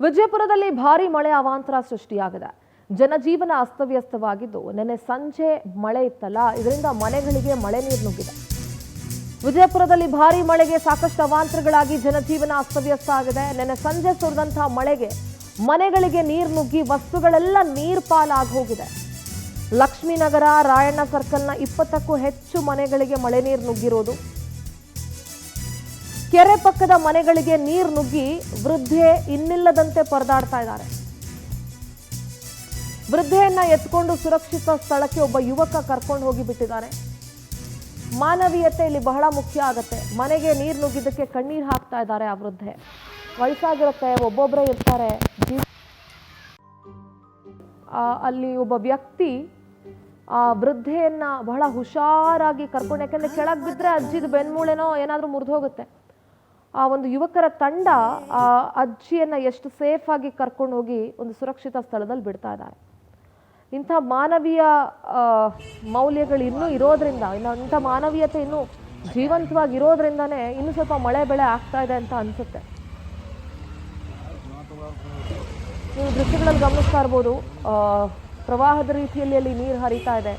ವಿಜಯಪುರದಲ್ಲಿ ಭಾರೀ ಮಳೆ ಅವಾಂತರ ಸೃಷ್ಟಿಯಾಗಿದೆ. ಜನಜೀವನ ಅಸ್ತವ್ಯಸ್ತವಾಗಿದ್ದು ನೆನ್ನೆ ಸಂಜೆ ಮಳೆ ಇತ್ತಲ್ಲ, ಇದರಿಂದ ಮನೆಗಳಿಗೆ ಮಳೆ ನೀರು ನುಗ್ಗಿದೆ. ವಿಜಯಪುರದಲ್ಲಿ ಭಾರೀ ಮಳೆಗೆ ಸಾಕಷ್ಟು ಅವಾಂತರಗಳಾಗಿ ಜನಜೀವನ ಅಸ್ತವ್ಯಸ್ತ ಆಗಿದೆ. ನೆನ್ನೆ ಸಂಜೆ ಸುರಿದಂತಹ ಮಳೆಗೆ ಮನೆಗಳಿಗೆ ನೀರು ನುಗ್ಗಿ ವಸ್ತುಗಳೆಲ್ಲ ನೀರು ಪಾಲಾಗಿ ಹೋಗಿದೆ. ಲಕ್ಷ್ಮೀನಗರ, ರಾಯಣ್ಣ ಸರ್ಕಲ್ನ 20ಕ್ಕೂ ಹೆಚ್ಚು ಮನೆಗಳಿಗೆ ಮಳೆ ನೀರು ನುಗ್ಗಿರೋದು. ಕೆರೆ ಪಕ್ಕದ ಮನೆಗಳಿಗೆ ನೀರು ನುಗ್ಗಿ ವೃದ್ಧೆ ಇನ್ನಿಲ್ಲದಂತೆ ಪರದಾಡ್ತಾ ಇದ್ದಾರೆ. ವೃದ್ಧೆಯನ್ನ ಎತ್ಕೊಂಡು ಸುರಕ್ಷಿತ ಸ್ಥಳಕ್ಕೆ ಒಬ್ಬ ಯುವಕ ಕರ್ಕೊಂಡು ಹೋಗಿ ಬಿಟ್ಟಿದ್ದಾನೆ. ಮಾನವೀಯತೆ ಇಲ್ಲಿ ಬಹಳ ಮುಖ್ಯ ಆಗುತ್ತೆ. ಮನೆಗೆ ನೀರು ನುಗ್ಗಿದ್ದಕ್ಕೆ ಕಣ್ಣೀರು ಹಾಕ್ತಾ ಇದ್ದಾರೆ ಆ ವೃದ್ಧೆ. ವಯಸ್ಸಾಗಿರುತ್ತೆ, ಒಬ್ಬೊಬ್ಬರೇ ಇರ್ತಾರೆ. ಅಲ್ಲಿ ಒಬ್ಬ ವ್ಯಕ್ತಿ ಆ ವೃದ್ಧೆಯನ್ನ ಬಹಳ ಹುಷಾರಾಗಿ ಕರ್ಕೊಂಡು, ಯಾಕಂದ್ರೆ ಕೆಳಗೆ ಬಿದ್ದರೆ ಅಜ್ಜಿದ ಬೆನ್ಮೂಳೆನೋ ಏನಾದರೂ ಮುರಿದು ಹೋಗುತ್ತೆ. ಆ ಒಂದು ಯುವಕರ ತಂಡ ಆ ಅಜ್ಜಿಯನ್ನ ಎಷ್ಟು ಸೇಫ್ ಆಗಿ ಕರ್ಕೊಂಡು ಹೋಗಿ ಒಂದು ಸುರಕ್ಷಿತ ಸ್ಥಳದಲ್ಲಿ ಬಿಡ್ತಾ ಇದ್ದಾರೆ. ಇಂಥ ಮಾನವೀಯ ಮೌಲ್ಯಗಳು ಇನ್ನೂ ಇರೋದ್ರಿಂದ, ಇಂಥ ಮಾನವೀಯತೆ ಇನ್ನೂ ಜೀವಂತವಾಗಿ ಇರೋದ್ರಿಂದನೇ ಇನ್ನೂ ಸ್ವಲ್ಪ ಮಳೆ ಬೆಳೆ ಆಗ್ತಾ ಇದೆ ಅಂತ ಅನ್ಸುತ್ತೆ. ನೀವು ದೃಶ್ಯಗಳಲ್ಲಿ ಗಮನಿಸ್ತಾ ಇರ್ಬೋದು, ಪ್ರವಾಹದ ರೀತಿಯಲ್ಲಿ ಅಲ್ಲಿ ನೀರು ಹರಿತಾ ಇದೆ.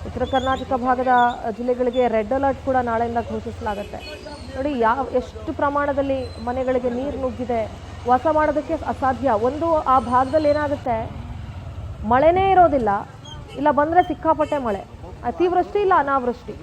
ಉತ್ತರ ಕರ್ನಾಟಕ ಭಾಗದ ಜಿಲ್ಲೆಗಳಿಗೆ ರೆಡ್ ಅಲರ್ಟ್ ಕೂಡ ನಾಳೆಯಿಂದ ಘೋಷಿಸಲಾಗುತ್ತೆ. ನೋಡಿ ಎಷ್ಟು ಪ್ರಮಾಣದಲ್ಲಿ ಮನೆಗಳಿಗೆ ನೀರು ನುಗ್ಗಿದೆ, ವಾಸ ಮಾಡೋದಕ್ಕೆ ಅಸಾಧ್ಯ. ಒಂದು ಆ ಭಾಗದಲ್ಲಿ ಏನಾಗುತ್ತೆ, ಮಳೆನೇ ಇರೋದಿಲ್ಲ, ಇಲ್ಲ ಬಂದರೆ ಸಿಕ್ಕಾಪಟ್ಟೆ ಮಳೆ, ಅತಿವೃಷ್ಟಿ ಇಲ್ಲ ಅನಾವೃಷ್ಟಿ.